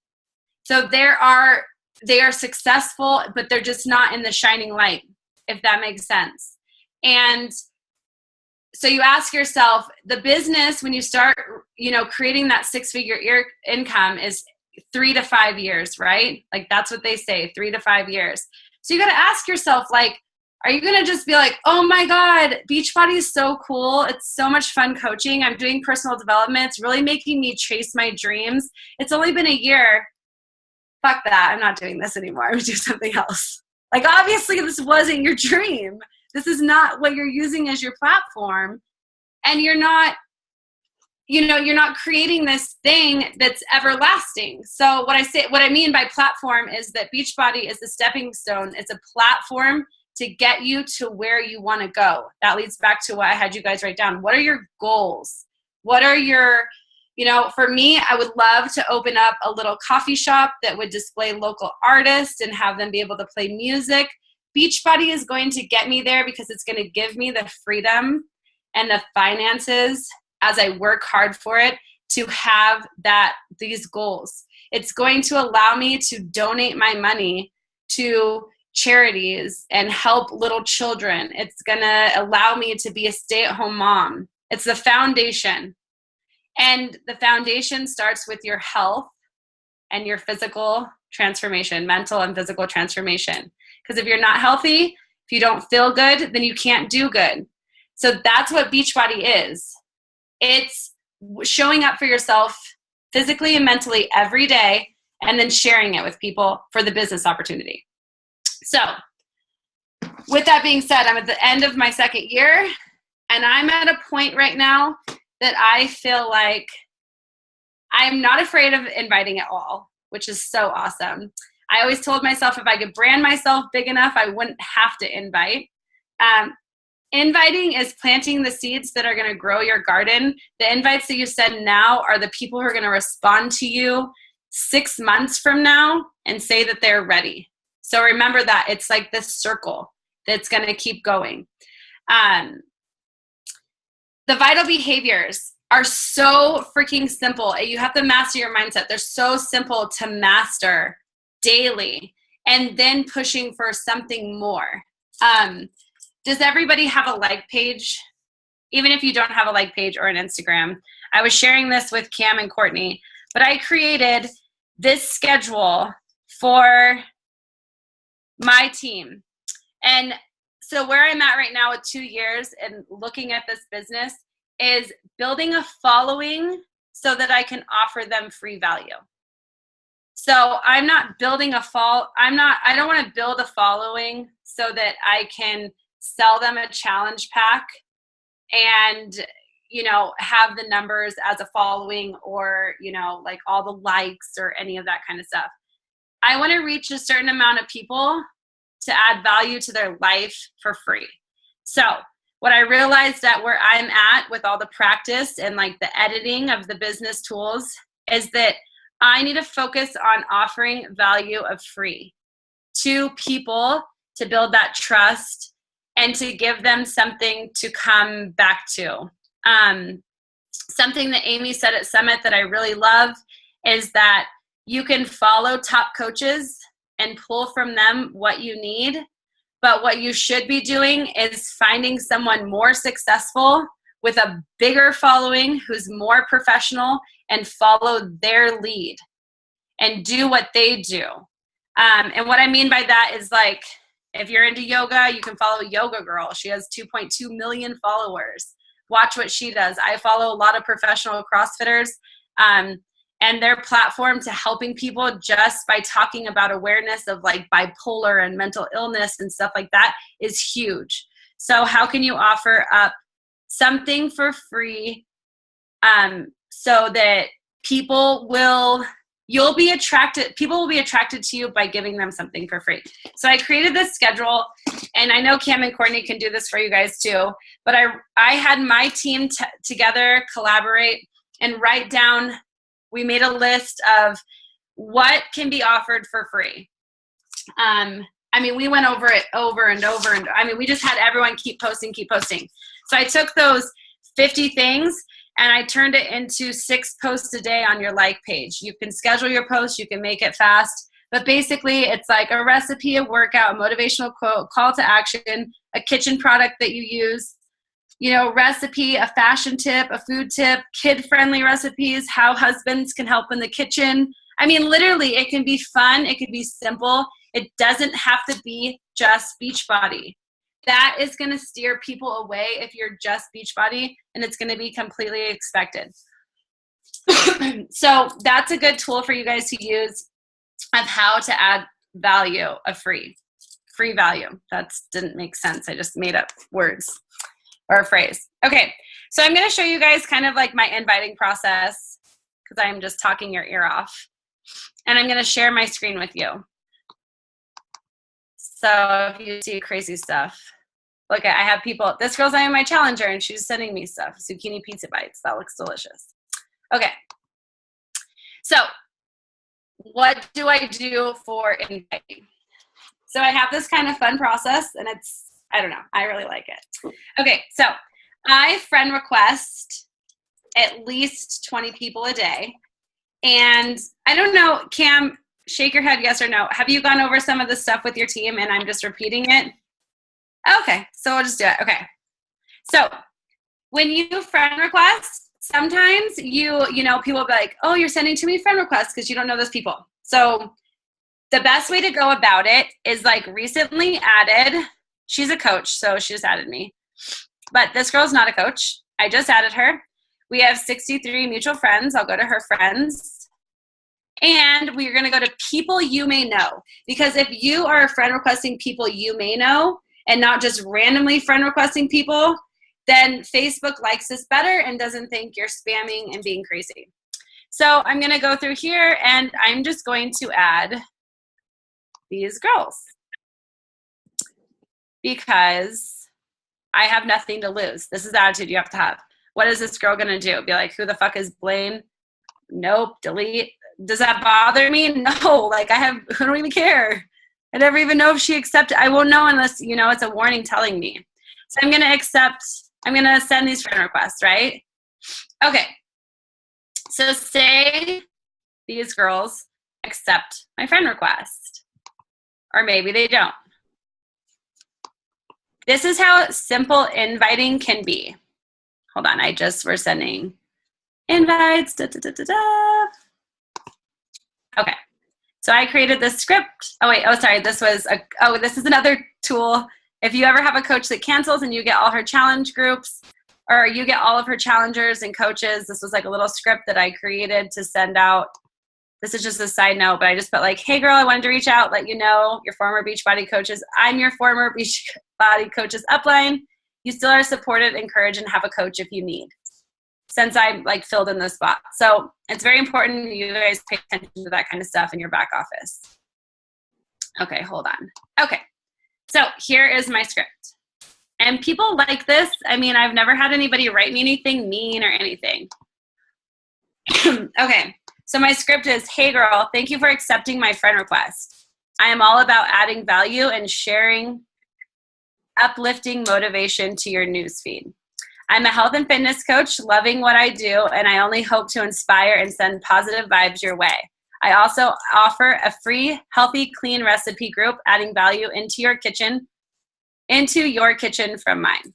So they are successful, but they're just not in the shining light, if that makes sense. And so you ask yourself, the business, when you start, creating that 6-figure income is 3 to 5 years, right? Like that's what they say, 3 to 5 years. So you got to ask yourself, like, are you going to just be like, oh my God, Beachbody is so cool. It's so much fun coaching. I'm doing personal development. It's really making me chase my dreams. It's only been a year. Fuck that. I'm not doing this anymore. I'm going to do something else. Like, obviously this wasn't your dream. This is not what you're using as your platform. And you're not, you're not creating this thing that's everlasting. So what I mean by platform is that Beachbody is a stepping stone. It's a platform to get you to where you want to go. That leads back to what I had you guys write down. What are your goals? What are your, for me, I would love to open up a little coffee shop that would display local artists and have them be able to play music. Beachbody is going to get me there because it's going to give me the freedom and the finances as I work hard for it to have these goals. It's going to allow me to donate my money to charities and help little children. It's going to allow me to be a stay-at-home mom. It's the foundation. And the foundation starts with your health and your physical transformation, mental and physical transformation. Because if you're not healthy, if you don't feel good, then you can't do good. So that's what Beachbody is. It's showing up for yourself physically and mentally every day, and then sharing it with people for the business opportunity. So with that being said, I'm at the end of my second year, and I'm at a point right now that I feel like I'm not afraid of inviting at all, which is so awesome. I always told myself if I could brand myself big enough, I wouldn't have to invite. Inviting is planting the seeds that are going to grow your garden. The invites that you send now are the people who are going to respond to you 6 months from now and say that they're ready. So remember that it's like this circle that's going to keep going. The vital behaviors are so freaking simple. You have to master your mindset. They're so simple to master daily, and then pushing for something more. Does everybody have a like page? Even if you don't have a like page or an Instagram. I was sharing this with Cam and Courtney, but I created this schedule for my team. And so where I'm at right now with 2 years and looking at this business is building a following so that I can offer them free value. So I'm not building I don't want to build a following so that I can sell them a challenge pack and, have the numbers as a following or, like all the likes or any of that kind of stuff. I want to reach a certain amount of people to add value to their life for free. So what I realized that where I'm at with all the practice and like the editing of the business tools is that I need to focus on offering value of free to people to build that trust and to give them something to come back to. Something that Amy said at Summit that I really love is that you can follow top coaches and pull from them what you need. But what you should be doing is finding someone more successful with a bigger following who's more professional and follow their lead and do what they do. And what I mean by that is like, if you're into yoga, you can follow Yoga Girl. She has 2.2 million followers. Watch what she does. I follow a lot of professional CrossFitters, and their platform to helping people just by talking about awareness of like bipolar and mental illness and stuff like that is huge. So how can you offer up something for free so that people will be attracted to you by giving them something for free. So I created this schedule, and I know Cam and Courtney can do this for you guys too, but I had my team together collaborate and write down. We made a list of what can be offered for free. We went over it over and over. And we just had everyone keep posting. So I took those 50 things and I turned it into 6 posts a day on your like page. You can schedule your posts. You can make it fast. But basically, it's like a recipe, a workout, a motivational quote, call to action, a kitchen product that you use, recipe, a fashion tip, a food tip, kid-friendly recipes, how husbands can help in the kitchen. Literally, it can be fun. It can be simple. It doesn't have to be just Beachbody. That is going to steer people away if you're just Beachbody, and it's going to be completely expected. So that's a good tool for you guys to use of how to add value of free value. That didn't make sense. I just made up words. Or a phrase. Okay, so I'm going to show you guys kind of like my inviting process because I'm just talking your ear off. And I'm going to share my screen with you. So if you see crazy stuff, look, I have people, this girl's I am my challenger and she's sending me stuff. Zucchini pizza bites. That looks delicious. Okay, so what do I do for inviting? So I have this kind of fun process and I don't know. I really like it. Okay, so I friend request at least 20 people a day. And I don't know, Cam, shake your head yes or no. Have you gone over some of the stuff with your team and I'm just repeating it? Okay, so we'll just do it. Okay. So when you friend request, sometimes people will be like, oh, you're sending too many friend requests because you don't know those people. So the best way to go about it is like recently added. She's a coach, so she just added me. But this girl's not a coach. I just added her. We have 63 mutual friends. I'll go to her friends. And we're going to go to people you may know. Because if you are friend requesting people you may know and not just randomly friend requesting people, then Facebook likes this better and doesn't think you're spamming and being crazy. So I'm going to go through here and I'm just going to add these girls because I have nothing to lose. This is the attitude you have to have. What is this girl going to do? Be like, who the fuck is Blayne? Nope, delete. Does that bother me? No, like I don't even care. I never even know if she accepted. I won't know unless, you know, it's a warning telling me. So I'm going to accept, I'm going to send these friend requests, right? Okay. So say these girls accept my friend request, or maybe they don't. This is how simple inviting can be. Hold on, we're sending invites, da, da, da, da, da. Okay, so I created this script. This is another tool. If you ever have a coach that cancels and you get all her challenge groups, or you get all of her challengers and coaches, this was like a little script that I created to send out. This is just a side note, but I just put like, hey girl, I wanted to reach out, let you know, your former Beachbody coaches. I'm your former Beachbody coaches upline. You still are supported, encouraged, and have a coach if you need, since I like filled in the spot. So it's very important you guys pay attention to that kind of stuff in your back office. Okay, hold on. Okay, so here is my script. And people like this. I mean, I've never had anybody write me anything mean or anything. Okay, so my script is, hey girl, thank you for accepting my friend request. I am all about adding value and sharing uplifting motivation to your newsfeed. I'm a health and fitness coach, loving what I do, and I only hope to inspire and send positive vibes your way. I also offer a free, healthy, clean recipe group, adding value into your kitchen from mine.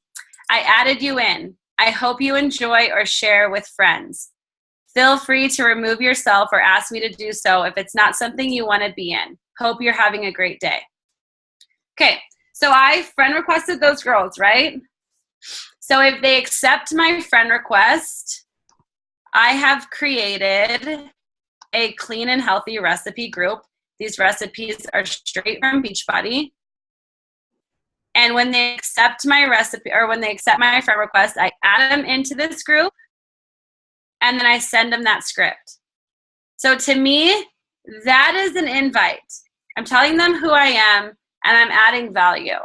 I added you in. I hope you enjoy or share with friends. Feel free to remove yourself or ask me to do so if it's not something you want to be in. Hope you're having a great day. Okay, so I friend requested those girls, right? So if they accept my friend request, I have created a clean and healthy recipe group. These recipes are straight from Beachbody. And when they accept my recipe, or when they accept my friend request, I add them into this group and then I send them that script. So to me, that is an invite. I'm telling them who I am and I'm adding value.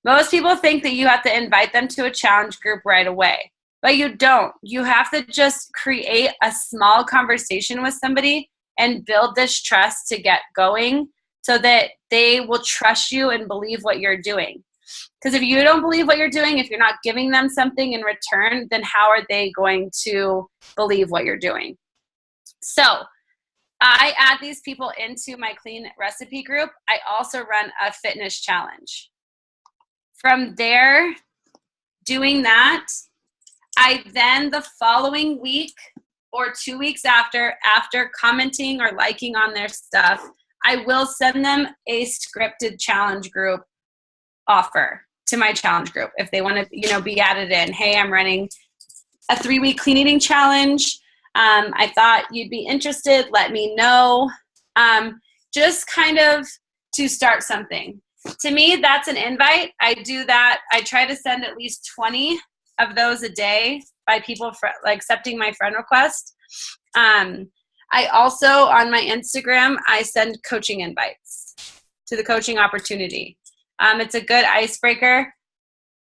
Most people think that you have to invite them to a challenge group right away, but you don't. You have to just create a small conversation with somebody and build this trust to get going so that they will trust you and believe what you're doing. Because if you don't believe what you're doing, if you're not giving them something in return, then how are they going to believe what you're doing? So I add these people into my clean recipe group. I also run a fitness challenge. From there, doing that, I then the following week or 2 weeks after commenting or liking on their stuff, I will send them a scripted challenge group offer to my challenge group if they want to, be added in. Hey, I'm running a 3-week clean eating challenge. I thought you'd be interested. Let me know. Just kind of to start something. To me, that's an invite. I do that. I try to send at least 20 of those a day by people accepting my friend request. I also, on my Instagram, I send coaching invites to the coaching opportunity. It's a good icebreaker.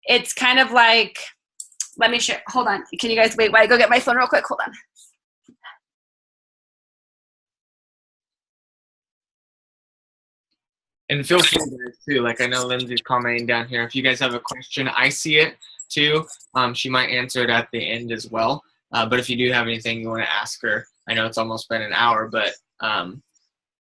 It's kind of like, let me share. Hold on. Can you guys wait while I go get my phone real quick? Hold on. And feel free guys too. Like I know Lindsay's commenting down here. If you guys have a question, I see it too. She might answer it at the end as well. But if you do have anything you want to ask her, I know it's almost been an hour, but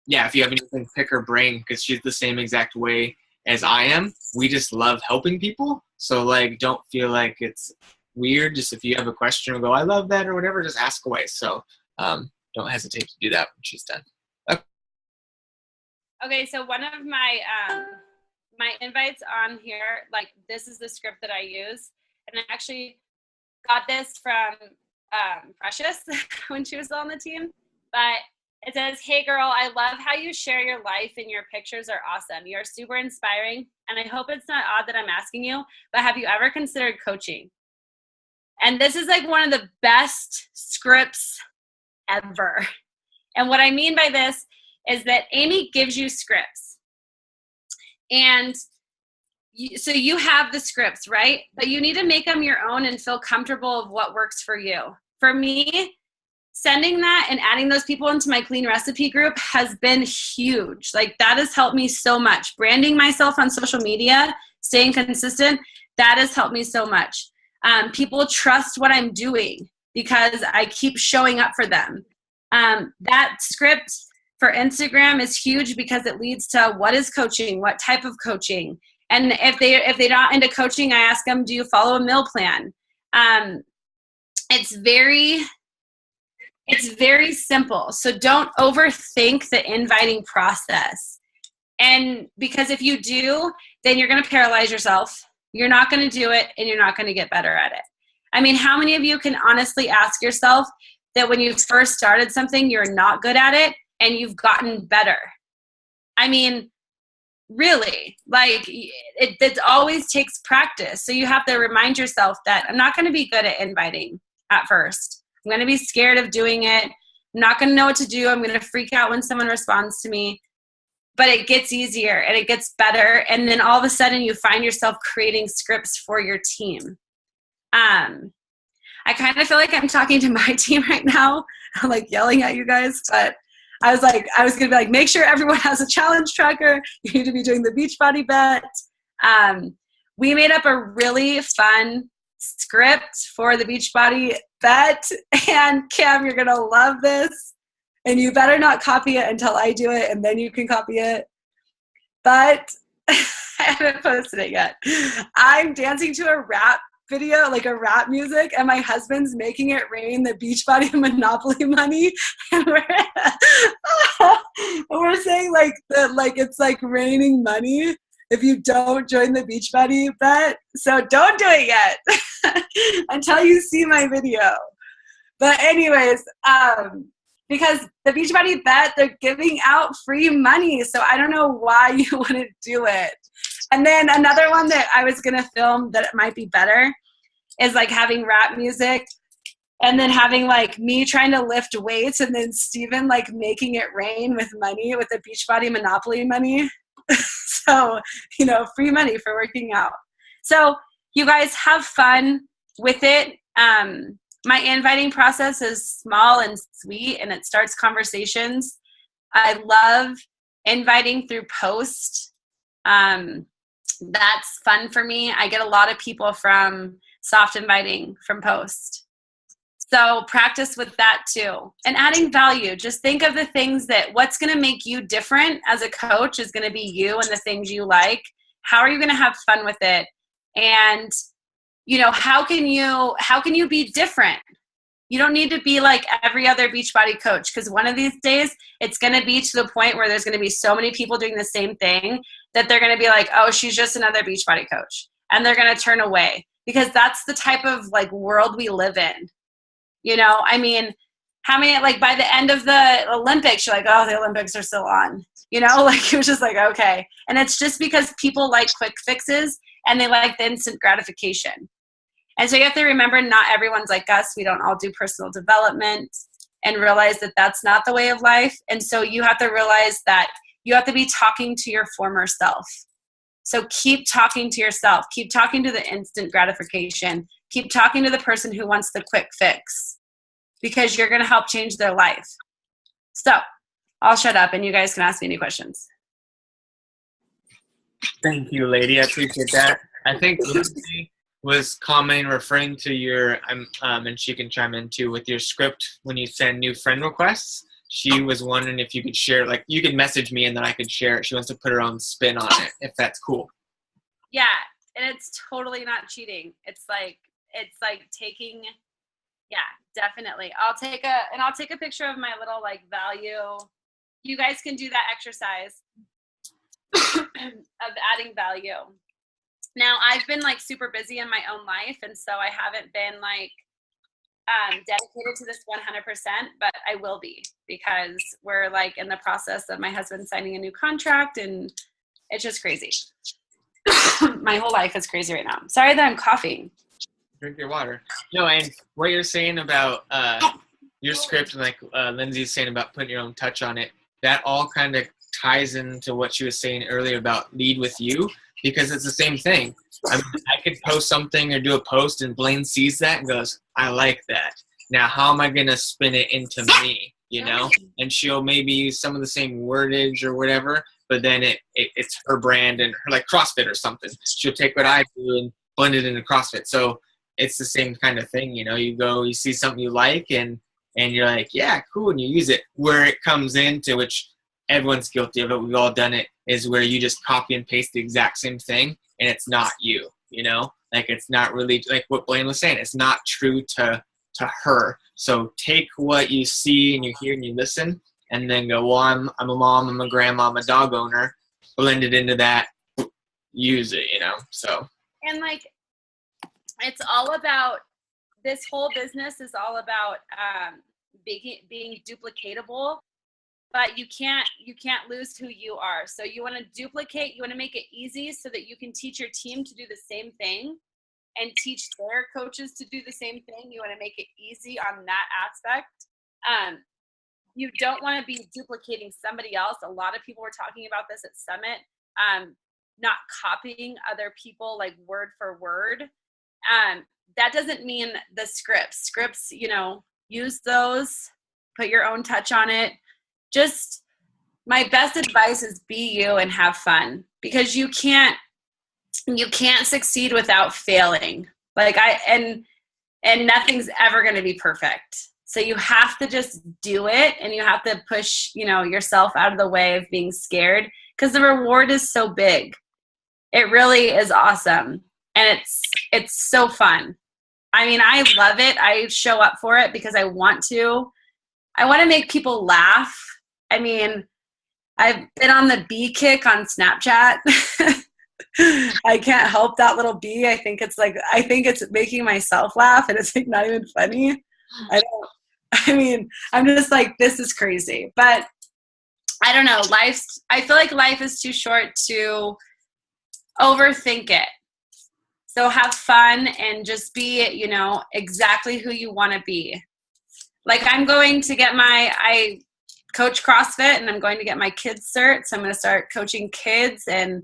yeah, if you have anything, pick her brain because she's the same exact way as I am. We just love helping people. So don't feel like it's weird. Just if you have a question or go, I love that or whatever, just ask away. So don't hesitate to do that when she's done. Okay, so one of my my invites on here, this is the script that I use, and I actually got this from Precious when she was on the team. But it says, "Hey girl, I love how you share your life and your pictures are awesome. You're super inspiring. And I hope it's not odd that I'm asking you, but have you ever considered coaching?" And this is like one of the best scripts ever. And what I mean by this is that Amy gives you scripts. And so you have the scripts, right? But you need to make them your own and feel comfortable of what works for you. For me, sending that and adding those people into my clean recipe group has been huge. Like that has helped me so much. Branding myself on social media, staying consistent, that has helped me so much. People trust what I'm doing because I keep showing up for them. That script for Instagram is huge because it leads to what is coaching, what type of coaching. And if they're not into coaching, I ask them, do you follow a meal plan? It's very simple. So don't overthink the inviting process. And because if you do, then you're going to paralyze yourself. You're not going to do it and you're not going to get better at it. I mean, how many of you can honestly ask yourself that when you first started something, you're not good at it and you've gotten better? I mean, really, like it always takes practice. So you have to remind yourself that I'm not going to be good at inviting at first. I'm going to be scared of doing it. I'm not going to know what to do. I'm going to freak out when someone responds to me. But it gets easier and it gets better. And then all of a sudden you find yourself creating scripts for your team. I kind of feel like I'm talking to my team right now. I'm like yelling at you guys, but I was going to be like, make sure everyone has a challenge tracker. You need to be doing the Beachbody bet. We made up a really fun script for the Beachbody bet. And Cam, you're going to love this. And you better not copy it until I do it, and then you can copy it. But I haven't posted it yet. I'm dancing to a rap video, like a rap music, and my husband's making it rain the Beachbody Monopoly money. And we're saying like it's like raining money if you don't join the Beachbody bet. So don't do it yet until you see my video. But anyways, because the Beachbody bet, they're giving out free money. So I don't know why you wouldn't do it. And then another one that I was going to film that it might be better is like having rap music and then having like me trying to lift weights and then Steven like making it rain with money, with the Beachbody Monopoly money. So, free money for working out. So you guys have fun with it. My inviting process is small and sweet, and it starts conversations. I love inviting through post. That's fun for me. I get a lot of people from soft inviting from post. So practice with that too. And adding value. Just think of the things that what's going to make you different as a coach is going to be you and the things you like. How are you going to have fun with it? And how can you be different? You don't need to be like every other Beachbody coach, because one of these days it's going to be to the point where there's going to be so many people doing the same thing that they're going to be like, oh, she's just another Beachbody coach. And they're going to turn away, because that's the type of like world we live in. How many, like by the end of the Olympics, you're like, oh, the Olympics are still on, like it was just like, okay. And it's just because people like quick fixes and they like the instant gratification. And so you have to remember, not everyone's like us. We don't all do personal development, and realize that that's not the way of life. And so you have to realize that you have to be talking to your former self. So keep talking to yourself. Keep talking to the instant gratification. Keep talking to the person who wants the quick fix, because you're going to help change their life. So I'll shut up and you guys can ask me any questions. Thank you, lady. I appreciate that. I think Lindsay was commenting, referring to your, and she can chime in too, with your script when you send new friend requests. She was wondering if you could share, like you could message me and then I could share it. She wants to put her own spin on it, if that's cool. Yeah, and it's totally not cheating. It's like taking, yeah, definitely. I'll take a picture of my little like value. You guys can do that exercise of adding value. Now, I've been like super busy in my own life, and so I haven't been like dedicated to this 100%, but I will be, because we're like in the process of my husband signing a new contract, and it's just crazy. My whole life is crazy right now. Sorry that I'm coughing. Drink your water. No, and what you're saying about your script, and like Lindsay's saying about putting your own touch on it, that all kind of ties into what she was saying earlier about lead with you, because it's the same thing. I mean, I could post something or do a post, and Blayne sees that and goes, I like that. Now, how am I going to spin it into me, you know? And she'll maybe use some of the same wordage or whatever, but then it's her brand, and her, like CrossFit or something. She'll take what I do and blend it into CrossFit. So it's the same kind of thing, you know? You see something you like, and you're like, yeah, cool, and you use it. Where it comes into, which everyone's guilty of it, we've all done it, is where you just copy and paste the exact same thing, and it's not you, you know? Like, it's not really, like what Blayne was saying, it's not true to her. So take what you see and you hear and you listen, and then go, well, I'm a mom, I'm a grandma, I'm a dog owner, blend it into that, use it, you know? So. And like, it's all about, this whole business is all about being duplicatable, but you can't lose who you are. So you want to duplicate, you want to make it easy so that you can teach your team to do the same thing and teach their coaches to do the same thing. You want to make it easy on that aspect. You don't want to be duplicating somebody else. A lot of people were talking about this at Summit, not copying other people like word for word. That doesn't mean the scripts, you know, use those, put your own touch on it. Just, my best advice is be you and have fun, because you can't succeed without failing. Like and nothing's ever going to be perfect. So you have to just do it, and you have to push, you know, yourself out of the way of being scared, because the reward is so big. It really is awesome. And it's so fun. I mean, I love it. I show up for it because I want to make people laugh. I mean, I've been on the bee kick on Snapchat. I can't help that little bee. I think it's making myself laugh, and it's like not even funny. I'm just like, this is crazy. But I don't know. I feel like life is too short to overthink it. So have fun and just be, you know, exactly who you want to be. Like, I'm going to get I coach CrossFit, and I'm going to get my kids cert. So I'm going to start coaching kids, and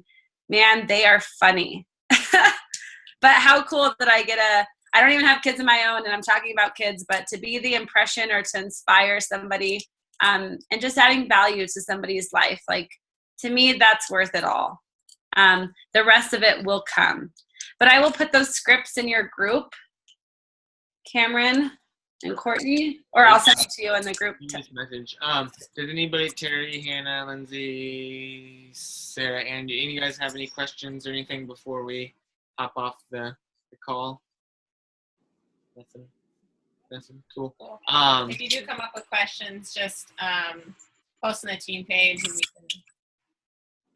man, they are funny. But how cool that I don't even have kids of my own, and I'm talking about kids, but to be the impression or to inspire somebody, and just adding value to somebody's life, like, to me, that's worth it all. The rest of it will come. But I will put those scripts in your group, Cameron and Courtney, or I'll send it to you in the group. Message. Did anybody, Terry, Hannah, Lindsay, Sarah, Andy, any of you guys have any questions or anything before we hop off the call? Nothing. Cool. If you do come up with questions, just post on the team page, and we can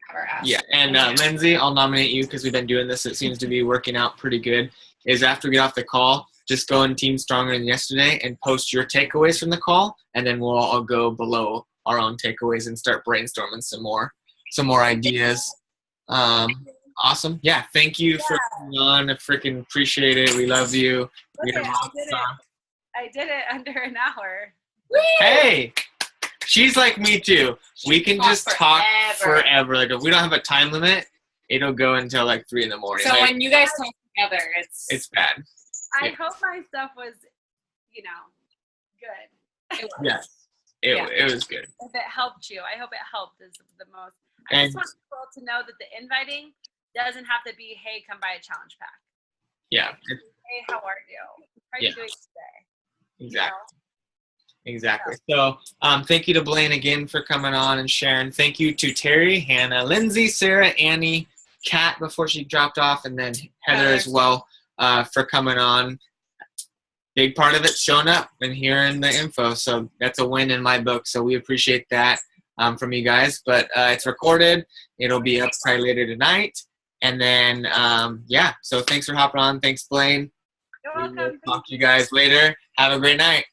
have our ask. Yeah, and Lindsay, I'll nominate you because we've been doing this. It seems to be working out pretty good. Is after we get off the call, just go in Team Stronger Than Yesterday and post your takeaways from the call, and then we'll all go below our own takeaways and start brainstorming some more ideas. Awesome. Yeah, thank you for coming on. I freaking appreciate it. We love you. I did it under an hour. Hey, she's like me too. We can just talk forever. Like, if we don't have a time limit, it'll go until like 3 a.m. So like, when you guys talk together, it's bad. I hope my stuff was, you know, good. It was good. If it helped you, I hope it helped is the most. I And just want people to know that the inviting doesn't have to be, hey, come buy a challenge pack. yeah, Hey, how are you? How are you doing today? Exactly. So thank you to Blayne again for coming on and sharing. Thank you to Terry, Hannah, Lindsay, Sarah, Annie, Kat before she dropped off, and then Heather as well for coming on. Big part of it showing up and hearing the info. So that's a win in my book. So we appreciate that from you guys. But it's recorded. It'll be up probably later tonight. And then, so thanks for hopping on. Thanks, Blayne. You're We will welcome. talk to you guys later. Have a great night.